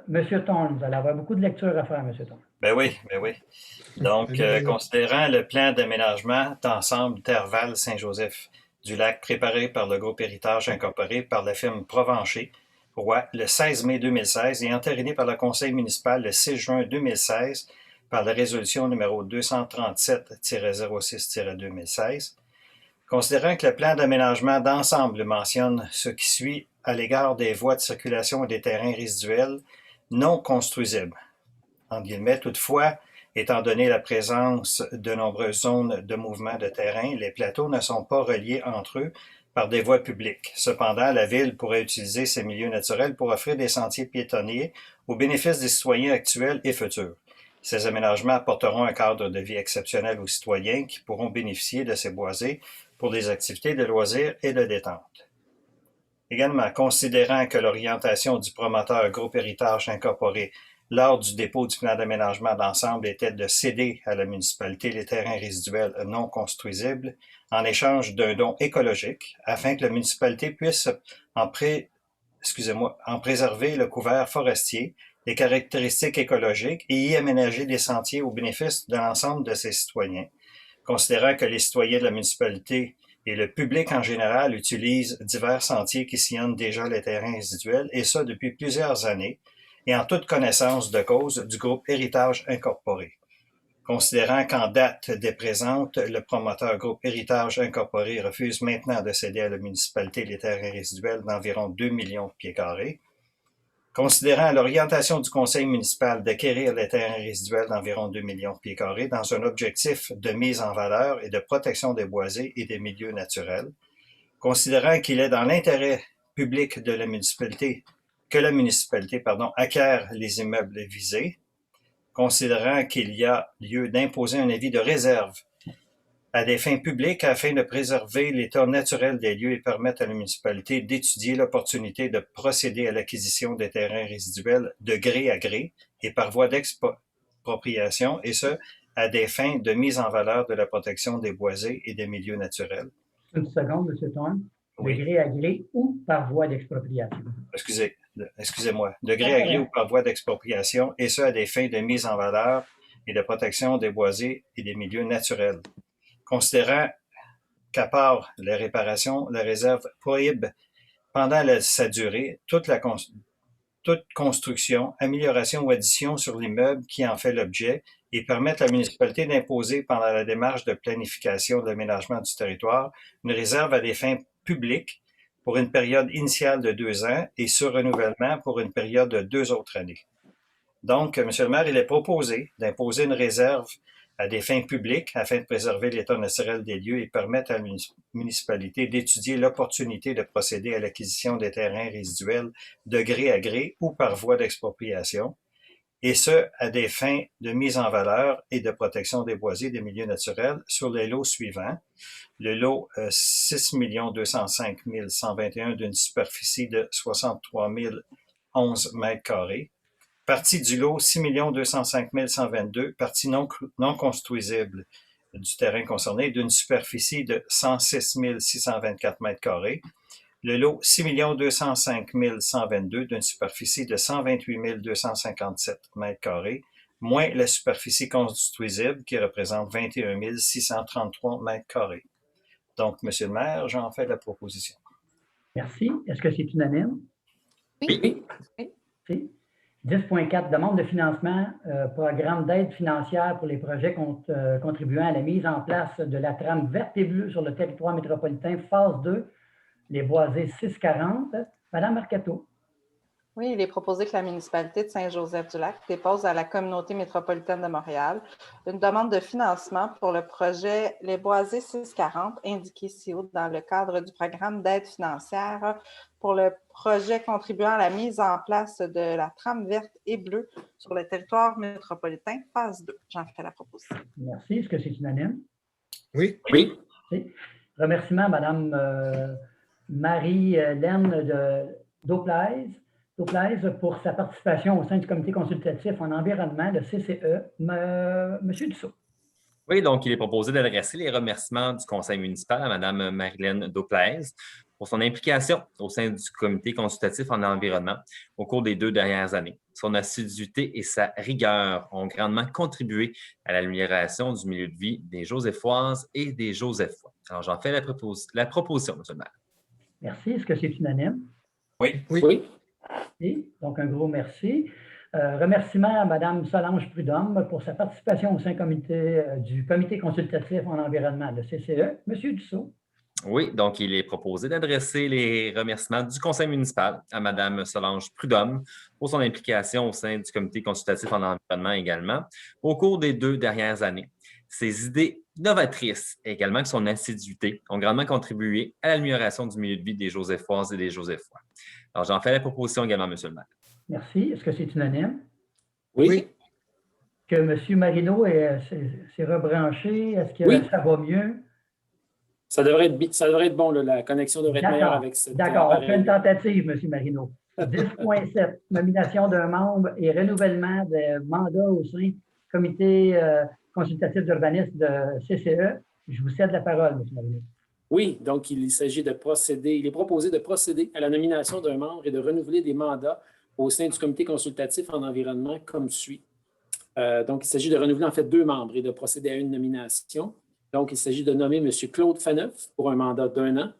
Monsieur Thorne, vous allez avoir beaucoup de lectures à faire, Monsieur Thorne. Ben oui, ben oui. Donc, considérant le plan d'aménagement d'ensemble Terval-Saint-Joseph-du-Lac préparé par le groupe Héritage Incorporé par la firme Provencher, Roy, le 16 mai 2016 et entériné par le conseil municipal le 6 juin 2016 par la résolution numéro 237-06-2016. Considérant que le plan d'aménagement d'ensemble mentionne ce qui suit à l'égard des voies de circulation et des terrains résiduels non construisibles. En guillemets, toutefois, étant donné la présence de nombreuses zones de mouvement de terrain, les plateaux ne sont pas reliés entre eux par des voies publiques. Cependant, la Ville pourrait utiliser ces milieux naturels pour offrir des sentiers piétonniers au bénéfice des citoyens actuels et futurs. Ces aménagements apporteront un cadre de vie exceptionnel aux citoyens qui pourront bénéficier de ces boisés pour des activités de loisirs et de détente. Également, considérant que l'orientation du promoteur Groupe Héritage Incorporé lors du dépôt du plan d'aménagement d'ensemble était de céder à la municipalité les terrains résiduels non construisibles en échange d'un don écologique afin que la municipalité puisse en préserver le couvert forestier, les caractéristiques écologiques et y aménager des sentiers au bénéfice de l'ensemble de ses citoyens. Considérant que les citoyens de la municipalité et le public en général utilisent divers sentiers qui sillonnent déjà les terrains résiduels, et ça depuis plusieurs années, et en toute connaissance de cause du groupe Héritage Incorporé. Considérant qu'en date des présentes, le promoteur groupe Héritage Incorporé refuse maintenant de céder à la municipalité les terrains résiduels d'environ 2 millions de pieds carrés. Considérant l'orientation du conseil municipal d'acquérir les terrains résiduels d'environ 2 millions de pieds carrés dans un objectif de mise en valeur et de protection des boisés et des milieux naturels, considérant qu'il est dans l'intérêt public de la municipalité que la municipalité acquiert les immeubles visés, considérant qu'il y a lieu d'imposer un avis de réserve à des fins publiques afin de préserver l'état naturel des lieux et permettre à la municipalité d'étudier l'opportunité de procéder à l'acquisition des terrains résiduels de gré à gré et par voie d'expropriation, et ce, à des fins de mise en valeur de la protection des boisés et des milieux naturels. Une seconde, M. Thorne. Oui. De gré à gré ou par voie d'expropriation. Excusez-moi. De gré à gré ou par voie d'expropriation, et ce, à des fins de mise en valeur et de protection des boisés et des milieux naturels. Considérant qu'à part les réparations, la réserve prohibe pendant sa durée toute construction, amélioration ou addition sur l'immeuble qui en fait l'objet et permettre à la municipalité d'imposer pendant la démarche de planification de l'aménagement du territoire une réserve à des fins publiques pour une période initiale de 2 ans et sur renouvellement pour une période de 2 autres années. Donc, M. le maire, il est proposé d'imposer une réserve à des fins publiques afin de préserver l'état naturel des lieux et permettre à la municipalité d'étudier l'opportunité de procéder à l'acquisition des terrains résiduels de gré à gré ou par voie d'expropriation, et ce, à des fins de mise en valeur et de protection des boisés et des milieux naturels sur les lots suivants. Le lot 6 205 121 d'une superficie de 63 011 mètres carrés. Partie du lot 6 205 122, partie non construisible du terrain concerné d'une superficie de 106 624 mètres carrés. Le lot 6 205 122 d'une superficie de 128 257 mètres carrés, moins la superficie construisible qui représente 21 633 mètres carrés. Donc, Monsieur le maire, j'en fais la proposition. Merci. Est-ce que c'est unanime? Oui. 10.4, demande de financement, programme d'aide financière pour les projets contribuant à la mise en place de la trame verte et bleue sur le territoire métropolitain, phase 2, les boisés 640. Madame Marcato. Oui, il est proposé que la municipalité de Saint-Joseph-du-Lac dépose à la communauté métropolitaine de Montréal une demande de financement pour le projet Les Boisés 640, indiqué ci-haut dans le cadre du programme d'aide financière pour le projet contribuant à la mise en place de la trame verte et bleue sur le territoire métropolitain, phase 2. J'en fais la proposition. Merci. Est-ce que c'est unanime? Oui. Remerciements à Mme Marie-Laine Dauplaise pour sa participation au sein du comité consultatif en environnement, le CCE. Monsieur Dussault. Oui, donc il est proposé d'adresser les remerciements du conseil municipal à Mme Marilène Dauplaise pour son implication au sein du comité consultatif en environnement au cours des 2 dernières années. Son assiduité et sa rigueur ont grandement contribué à l'amélioration du milieu de vie des Joséphoises et des Joséphois. Alors, j'en fais la proposition, M. le maire. Merci. Est-ce que c'est unanime? Oui. Oui. Et donc, un gros merci. Remerciements à Mme Solange Prudhomme pour sa participation au sein du comité consultatif en environnement, le CCE. Monsieur Dussault. Oui, donc il est proposé d'adresser les remerciements du conseil municipal à Mme Solange Prudhomme pour son implication au sein du comité consultatif en environnement également au cours des 2 dernières années. Ses idées novatrices et également son assiduité ont grandement contribué à l'amélioration du milieu de vie des Joséphoises et des Joséphois. Alors, j'en fais la proposition également, M. le maire. Merci. Est-ce que c'est unanime? Oui. Que M. Marino s'est rebranché? Est-ce que Oui. ça va mieux? Ça devrait être bon, là, la connexion devrait être meilleure avec cette. D'accord, on fait une tentative, M. Marino. 10.7, nomination d'un membre et renouvellement de mandat au sein du comité consultatif d'urbanisme de CCE. Je vous cède la parole, M. Marino. Oui, donc il est proposé de procéder à la nomination d'un membre et de renouveler des mandats au sein du comité consultatif en environnement comme suit. Donc, il s'agit de renouveler en fait 2 membres et de procéder à une nomination. Donc, il s'agit de nommer M. Claude Faneuf pour un mandat d'1 an,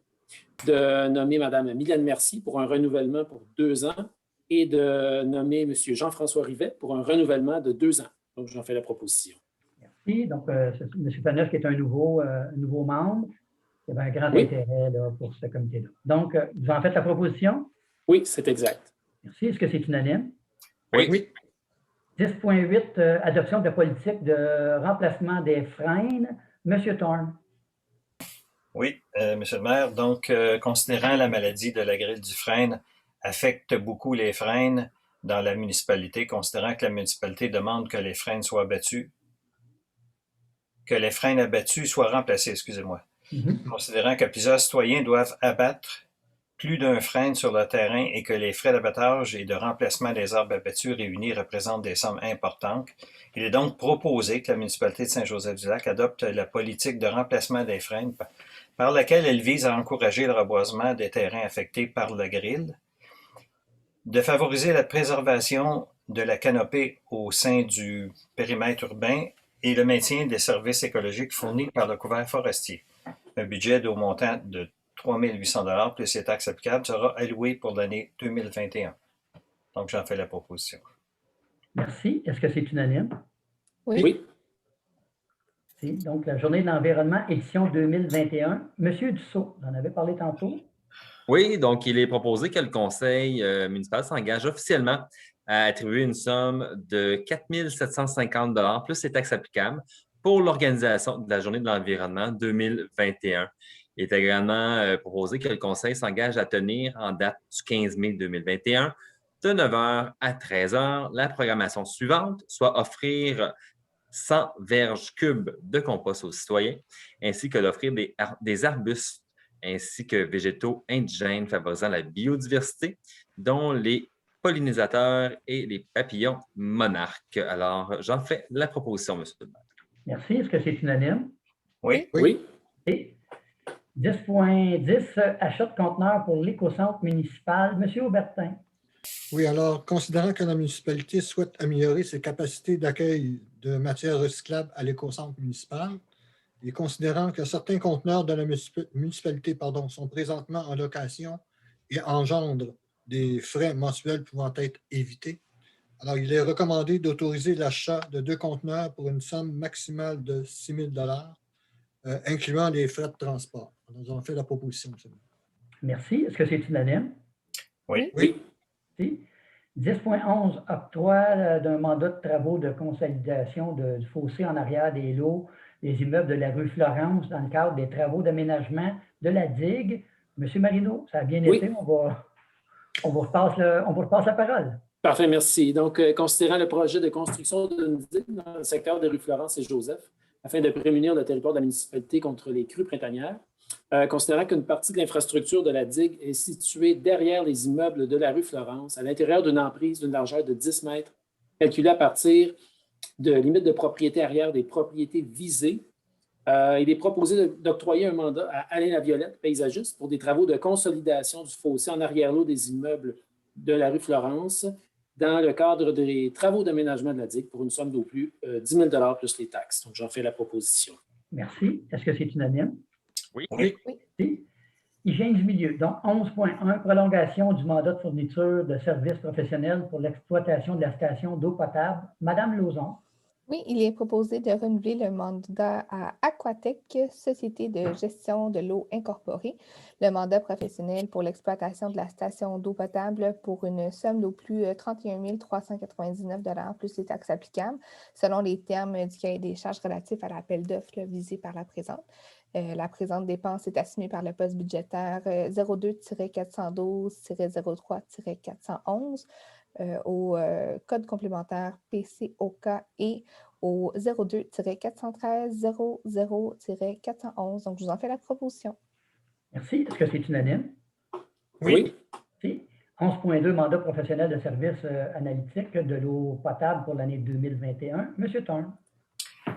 de nommer Mme Mylène Mercier pour un renouvellement pour 2 ans et de nommer M. Jean-François Rivet pour un renouvellement de 2 ans. Donc, j'en fais la proposition. Merci. Donc, c'est M. Faneuf qui est un nouveau membre. Il y avait un grand intérêt là, pour ce comité-là. Donc, vous en faites la proposition? Oui, c'est exact. Merci. Est-ce que c'est unanime? Oui. 10.8, adoption de politique de remplacement des freins. Monsieur Thorne. Oui, Monsieur le maire. Donc, considérant la maladie de la grille du frêne affecte beaucoup les frênes dans la municipalité, considérant que la municipalité demande que les freins soient abattus, que les freins abattus soient remplacés, excusez-moi. Considérant que plusieurs citoyens doivent abattre plus d'un frein sur le terrain et que les frais d'abattage et de remplacement des arbres abattus réunis représentent des sommes importantes, il est donc proposé que la municipalité de Saint-Joseph-du-Lac adopte la politique de remplacement des freins par laquelle elle vise à encourager le reboisement des terrains affectés par la grille, de favoriser la préservation de la canopée au sein du périmètre urbain et le maintien des services écologiques fournis par le couvert forestier. Un budget au montant de 3 800 $ plus les taxes applicables sera alloué pour l'année 2021. Donc, j'en fais la proposition. Merci. Est-ce que c'est unanime? Oui. Donc, la journée de l'environnement, édition 2021. Monsieur Dussault, vous en avez parlé tantôt. Oui, donc il est proposé que le conseil municipal s'engage officiellement à attribuer une somme de 4 750 $ plus les taxes applicables pour l'organisation de la journée de l'environnement 2021. Il est également proposé que le conseil s'engage à tenir en date du 15 mai 2021 de 9h à 13h la programmation suivante, soit offrir 100 verges cubes de compost aux citoyens, ainsi que d'offrir des arbustes ainsi que végétaux indigènes favorisant la biodiversité, dont les pollinisateurs et les papillons monarques. Alors, j'en fais la proposition, M. le maire. Merci. Est-ce que c'est unanime? Oui. Et 10.10, achat de conteneurs pour l'écocentre municipal. Monsieur Aubertin. Oui, alors, considérant que la municipalité souhaite améliorer ses capacités d'accueil de matières recyclables à l'écocentre municipal, et considérant que certains conteneurs de la municipalité sont présentement en location et engendrent des frais mensuels pouvant être évités, alors il est recommandé d'autoriser l'achat de 2 conteneurs pour une somme maximale de 6 000 $, incluant les frais de transport. Alors, nous avons fait la proposition, M. Merci. Est-ce que c'est unanime? Oui. 10.11, octroi d'un mandat de travaux de consolidation du fossé en arrière des lots des immeubles de la rue Florence dans le cadre des travaux d'aménagement de la digue. Monsieur Marino, ça a bien été. On vous repasse la parole. Parfait, merci. Donc, considérant le projet de construction d'une digue dans le secteur des rues Florence et Joseph, afin de prémunir le territoire de la municipalité contre les crues printanières, considérant qu'une partie de l'infrastructure de la digue est située derrière les immeubles de la rue Florence, à l'intérieur d'une emprise d'une largeur de 10 mètres, calculée à partir de limite de propriété arrière des propriétés visées. Il est proposé d'octroyer un mandat à Alain Laviolette, paysagiste, pour des travaux de consolidation du fossé en arrière-lot des immeubles de la rue Florence dans le cadre des travaux d'aménagement de la digue pour une somme d'au plus 10 000 plus les taxes. Donc, j'en fais la proposition. Merci. Est-ce que c'est unanime? Oui. Oui. Hygiène du milieu. Donc, 11.1, prolongation du mandat de fourniture de services professionnels pour l'exploitation de la station d'eau potable. Madame Lauzon. Oui, il est proposé de renouveler le mandat à Aquatec, Société de gestion de l'eau incorporée, le mandat professionnel pour l'exploitation de la station d'eau potable pour une somme d'au plus 31 399 plus les taxes applicables, selon les termes du cahier des charges relatifs à l'appel d'offres visé par la présente. La présente dépense est assumée par le poste budgétaire 02-412-03-411 au code complémentaire PCOK et au 02-413-00-411. Donc, je vous en fais la proposition. Merci. Est-ce que c'est unanime? Oui. Merci. 11.2, mandat professionnel de services analytiques de l'eau potable pour l'année 2021. Monsieur Thorne.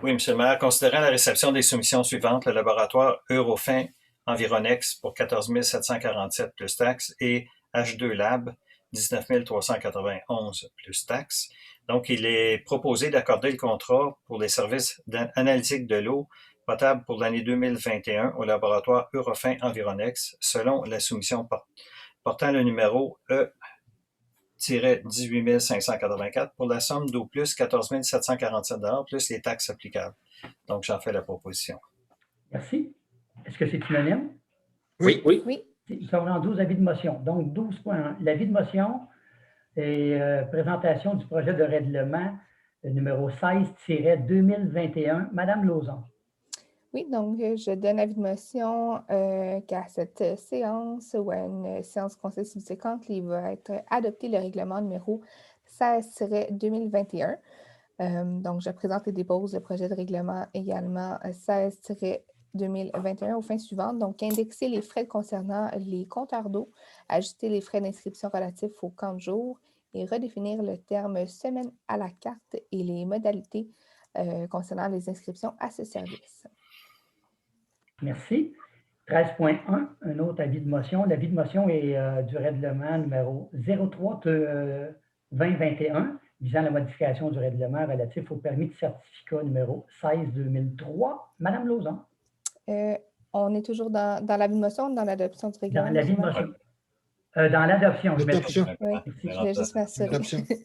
Oui, M. le maire, considérant la réception des soumissions suivantes, le laboratoire Eurofin Environex pour 14 747 plus taxes et H2 Lab 19 391 plus taxes. Donc, il est proposé d'accorder le contrat pour les services analytiques de l'eau potable pour l'année 2021 au laboratoire Eurofin Environex selon la soumission portant le numéro E-18 584 pour la somme d'au plus 14 747 plus les taxes applicables. Donc, j'en fais la proposition. Merci. Est-ce que c'est unanime? Oui. Nous sommes en 12 avis de motion. Donc, 12.1. L'avis de motion et présentation du projet de règlement numéro 16-2021. Madame Lauzon. Oui, donc je donne avis de motion qu'à cette séance ou à une séance conseil subséquente, il va être adopté le règlement numéro 16-2021. Donc, je présente et dépose le projet de règlement également 16-2021 aux fins suivantes. Donc, indexer les frais concernant les compteurs d'eau, ajuster les frais d'inscription relatifs aux camps de jour et redéfinir le terme semaine à la carte et les modalités concernant les inscriptions à ce service. Merci. 13.1, un autre avis de motion. L'avis de motion est du règlement numéro 03-2021 visant la modification du règlement relatif au permis de certificat numéro 16-2003. Madame Lauzon. On est toujours dans l'avis de motion ou dans l'adoption du règlement? Dans l'avis de motion. Dans l'adoption. Oui, je voulais juste m'assurer.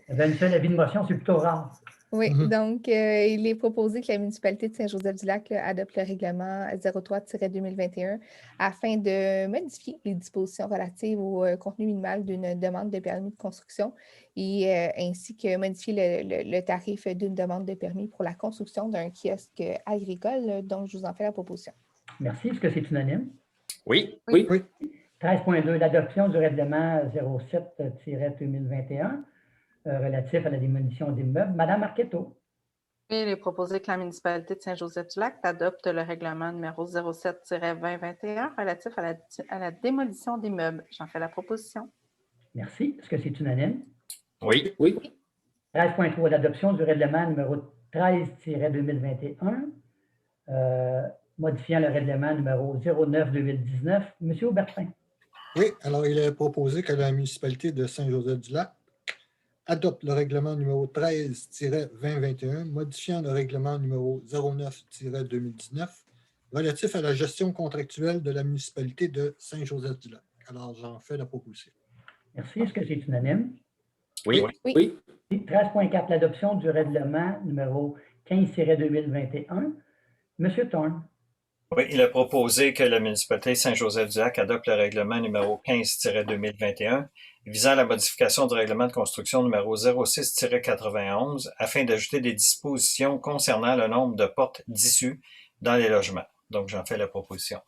Une seule avis de motion, c'est plutôt rare. Oui, donc il est proposé que la municipalité de Saint-Joseph-du-Lac adopte le règlement 03-2021 afin de modifier les dispositions relatives au contenu minimal d'une demande de permis de construction et ainsi que modifier le tarif d'une demande de permis pour la construction d'un kiosque agricole. Donc, je vous en fais la proposition. Merci. Est-ce que c'est unanime? Oui. 13.2, l'adoption du règlement 07-2021 relatif à la démolition d'immeubles. Madame Arquetto. Il est proposé que la municipalité de Saint-Joseph-du-Lac adopte le règlement numéro 07-2021 relatif à la démolition d'immeubles. J'en fais la proposition. Merci. Est-ce que c'est unanime? Oui. 13.3, l'adoption du règlement numéro 13-2021 modifiant le règlement numéro 09-2019. Monsieur Aubertin. Oui, alors il est proposé que la municipalité de Saint-Joseph-du-Lac adopte le règlement numéro 13-2021, modifiant le règlement numéro 09-2019 relatif à la gestion contractuelle de la municipalité de Saint-Joseph-du-Lac. Alors, j'en fais la proposition. Merci. Est-ce que c'est unanime? Oui. 13.4, l'adoption du règlement numéro 15-2021. Monsieur Thorne. Oui, il a proposé que la municipalité de Saint-Joseph-du-Lac adopte le règlement numéro 15-2021 visant la modification du règlement de construction numéro 06-91 afin d'ajouter des dispositions concernant le nombre de portes d'issue dans les logements. Donc, j'en fais la proposition.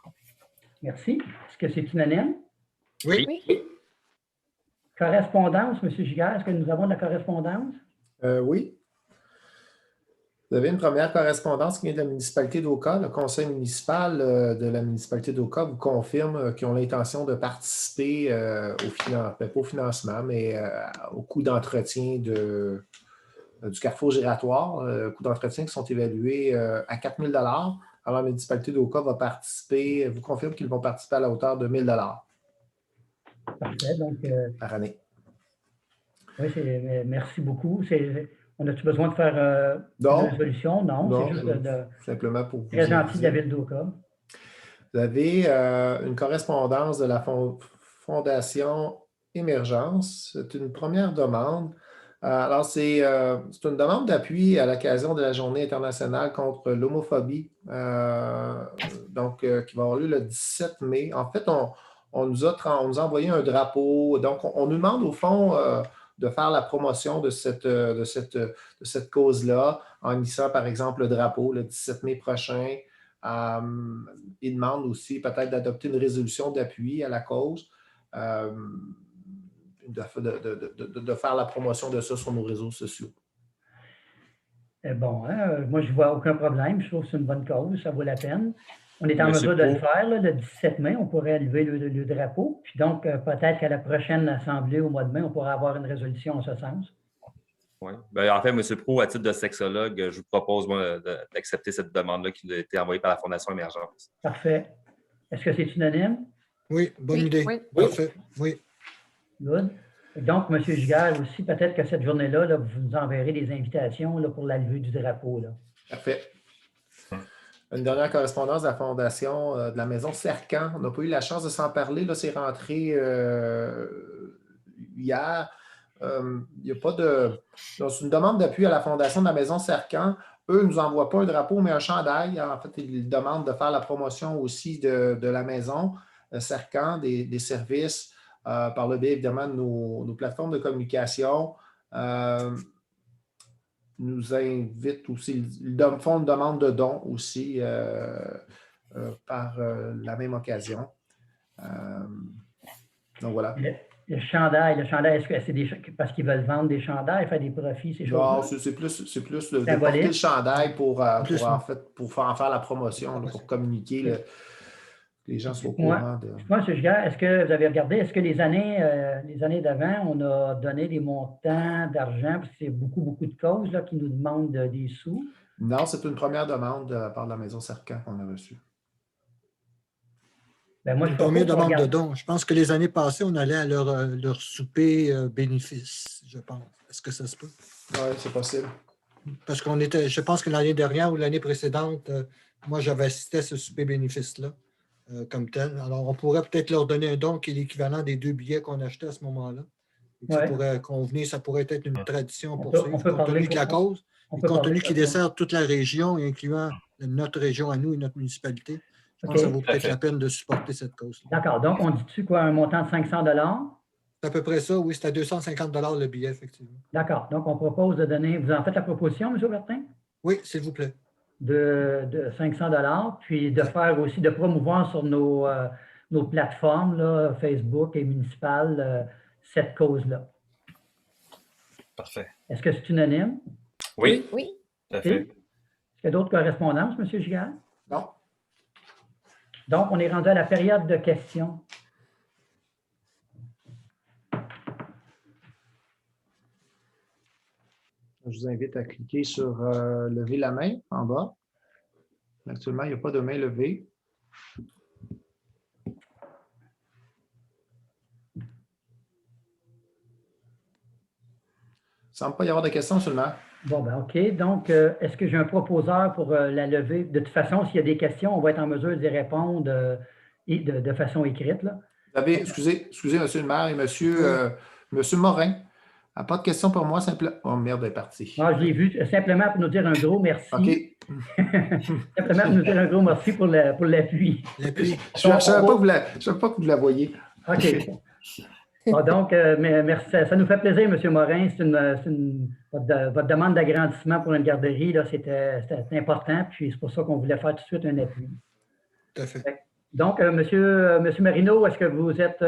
Merci. Est-ce que c'est unanime? Oui. Correspondance, M. Giguère, est-ce que nous avons de la correspondance? Oui. Vous avez une première correspondance qui vient de la municipalité d'Oka. Le conseil municipal de la municipalité d'Oka vous confirme qu'ils ont l'intention de participer pas au financement, mais au coût d'entretien du carrefour giratoire, coûts d'entretien qui sont évalués à 4 000 Alors, la municipalité d'Oka va participer, vous confirme qu'ils vont participer à la hauteur de 1 000 Parfait. Donc, par année. oui, merci beaucoup. On a-tu besoin de faire Non. une résolution? Non, c'est juste simplement pour vous très gentil de la inviter. ville d'Oka. Vous avez une correspondance de la Fondation Émergence. C'est une première demande. Alors, c'est une demande d'appui à l'occasion de la Journée internationale contre l'homophobie, qui va avoir lieu le 17 mai. En fait, on nous a envoyé un drapeau. Donc, on nous demande au fond de faire la promotion de cette cause-là en hissant, par exemple, le drapeau le 17 mai prochain. Il demande aussi peut-être d'adopter une résolution d'appui à la cause, de faire la promotion de ça sur nos réseaux sociaux. Bon, moi, je ne vois aucun problème. Je trouve que c'est une bonne cause, ça vaut la peine. On est en Monsieur mesure de le Pro. faire. Là, le 17 mai, on pourrait élever le drapeau. Puis donc, peut-être qu'à la prochaine assemblée au mois de mai, on pourra avoir une résolution en ce sens. Oui. En fait, M. Pro, à titre de sexologue, je vous propose moi, d'accepter cette demande-là qui a été envoyée par la Fondation Émergence. Parfait. Est-ce que c'est unanime? Oui, bonne idée. Oui. Parfait. Oui. Good. Donc, M. Giguère, aussi, peut-être que cette journée-là, là, vous nous enverrez des invitations là, pour la levée du drapeau. Là. Parfait. Une dernière correspondance de la Fondation de la Maison Cercan. On n'a pas eu la chance de s'en parler. Là, c'est rentré hier. Il n'y a pas de. C'est une demande d'appui à la Fondation de la Maison Cercan. Eux ne nous envoient pas un drapeau, mais un chandail. En fait, ils demandent de faire la promotion aussi de la maison Cercan, des services, par le biais, évidemment, de nos plateformes de communication. Nous invitent aussi, ils font une demande de don aussi par la même occasion. Donc voilà. Le chandail, est-ce que c'est parce qu'ils veulent vendre des chandails, faire des profits, ces choses-là? Non, c'est plus de porter le chandail pour en faire la promotion, là, pour communiquer, que les gens soient au courant de. Moi, M. Giguère, est-ce que vous avez regardé, est-ce que les années d'avant, on a donné des montants d'argent, parce que c'est beaucoup de causes là, qui nous demandent des sous? Non, c'est une première demande par la Maison Cercan qu'on a reçue. Ben moi, Une première demande de don. Je pense que les années passées, on allait à leur souper bénéfice, je pense. Est-ce que ça se peut? Oui, c'est possible. Parce je pense que l'année dernière ou l'année précédente, moi, j'avais assisté à ce souper bénéfice-là comme tel. Alors, on pourrait peut-être leur donner un don qui est l'équivalent des 2 billets qu'on achetait à ce moment-là. Ça pourrait convenir, ça pourrait être une tradition pour suivre, compte tenu de la cause, et compte tenu qu'il dessert toute la région, incluant notre région à nous et notre municipalité. Je pense que ça vaut peut-être la peine de supporter cette cause. D'accord. Donc, on dit-tu quoi, un montant de 500 $? C'est à peu près ça, oui. C'est à 250 $ le billet, effectivement. D'accord. Donc, on propose de donner... Vous en faites la proposition, M. Bertin? Oui, s'il vous plaît. De 500 $, puis de faire aussi, de promouvoir sur nos plateformes, là, Facebook et municipales, cette cause-là. Parfait. Est-ce que c'est unanime? Oui. Oui. Tout à fait. Est-ce qu'il y a d'autres correspondances, M. Giguère? Non. Donc, on est rendu à la période de questions. Je vous invite à cliquer sur lever la main en bas. Actuellement, il n'y a pas de main levée. Il ne semble pas y avoir de questions seulement. Bon, ben OK. Donc, est-ce que j'ai un proposeur pour la levée? De toute façon, s'il y a des questions, on va être en mesure d'y répondre de façon écrite. Là. Vous avez, excusez, Monsieur le maire et Monsieur Morin. Pas de questions pour moi, simplement. Oh merde, elle est partie. Ah, je l'ai vu, simplement pour nous dire un gros merci. OK. Simplement pour nous dire un gros merci pour l'appui. Je ne savais pas que vous la voyez. OK. Bon, donc, merci. Ça nous fait plaisir, M. Morin. Votre demande d'agrandissement pour une garderie, c'était important, puis c'est pour ça qu'on voulait faire tout de suite un appui. Tout à fait. Donc, M. Marino, est-ce que vous êtes...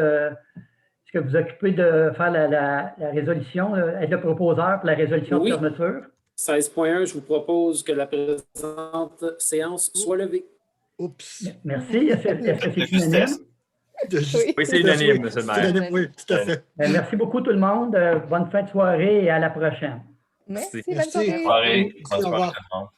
Est-ce que vous occupez de faire la résolution, être le proposeur pour la résolution de fermeture? 16.1, je vous propose que la présente séance soit levée. Oups. Merci. Est-ce que c'est unanime? Oui, c'est unanime, M. le maire. Oui, tout à fait. Merci beaucoup tout le monde. Bonne fin de soirée et à la prochaine. Merci, bonne Merci. soirée. Soirée. Merci, Bonne au soirée revoir. tout le monde.